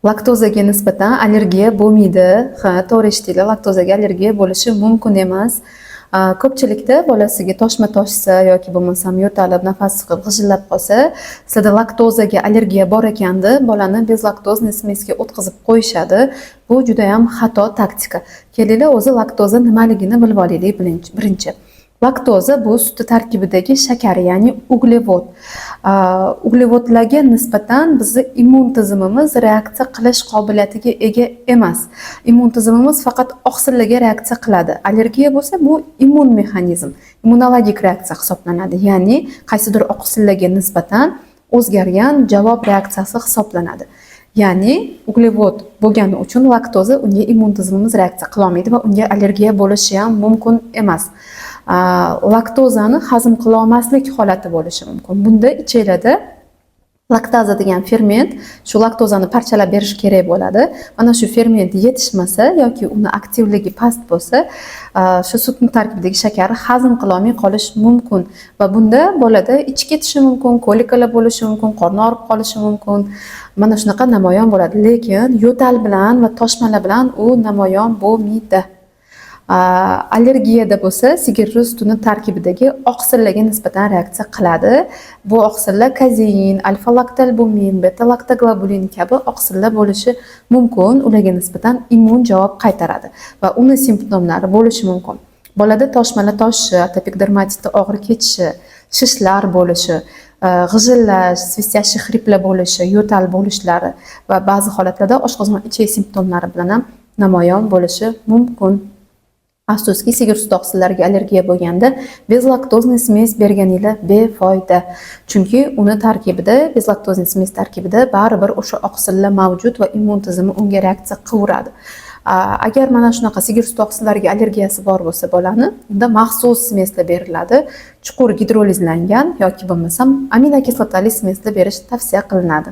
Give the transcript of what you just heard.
Laktozaga nisbatan allergiya bo'lmaydi. Ha, to'g'ri eshitdinglar, laktozaga allergiya bo'lishi mumkin emas. Ko'pchilikda bolasiga toshma toshsa yoki bo'lmasam yo'talib, nafas siqib, g'ijillab qolsa, sizda laktozaga allergiya bor ekan deb bolani bezlaktozniy smesga o'tkazib qo'yishadi. Bu juda ham xato taktika. Kelinglar o'zi laktoza nimaligini bilib olaylik birinchi. Laktoza bu sut tarkibidagi shakar, ya'ni uglevod. Uglevodlarga nisbatan bizning immun tizimimiz reaksiya qilish qobiliyatiga ega emas. Immun tizimimiz faqat oqsillarga reaksiya qiladi. Allergiya bo'lsa bu immun mexanizm, immunologik reaksiya hisoblanadi. Ya'ni qaysidir oqsillarga nisbatan o'zgargan javob reaksiyasi hisoblanadi. Ya'ni uglevod bo'lgani uchun laktoza unga immun tizimimiz reaksiya qila olmaydi va unga allergiya bo'lishi ham mumkin emas. Laktozani hazm qila olmaslik holati bo'lishi mumkin. Bunda ichaklarda laktaza degan ferment shu laktozani parchalab berish kerak bo'ladi. Mana shu ferment yetishmasa yoki uni aktivligi past bo'lsa, shu sutning tarkibidagi shakar hazm qila olmay qolish mumkin va bunda bolada ich ketishi mumkin, kolikalar bo'lishi mumkin, qorni og'rib qolishi mumkin. Mana shunaqa namoyon bo'ladi, lekin yo'tal bilan va toshmalar bilan u namoyon bo'lmaydi. Allergiyada bo'lsa, sigir sutining tarkibidagi oqsillarga nisbatan reaksiya qiladi. Bu oqsillar kazein, alfa-laktalbumin, beta-laktoglobulin kabi oqsillar bo'lishi mumkin. Ularga nisbatan immun javob qaytaradi va uni simptomlari bo'lishi mumkin. Bolada toshmalar toshishi, atopik dermatitda og'ir kechishi, shishlar bo'lishi, g'ijillash, svistyash xriplar bo'lishi, yo'tal bo'lishlari va ba'zi holatlarda oshqozon ichak simptomlari bilan ham namoyon bo'lishi mumkin. Afsuski, sigir suti oqsillariga allergiya bo'lganda bezlaktozniy smes berganinglar befoyda. Chunki uni tarkibida, bezlaktozniy smes tarkibida baribir o'sha oqsillar mavjud va immun tizimi unga reaksiya qilaveradi. Agar mana shunaqa sigir suti oqsillariga allergiyasi bor bo'lsa bolani, unda maxsus smeslar beriladi. Chuqur gidrolizlangan yoki bo'lmasam aminokislotali smeslar berish tavsiya qilinadi.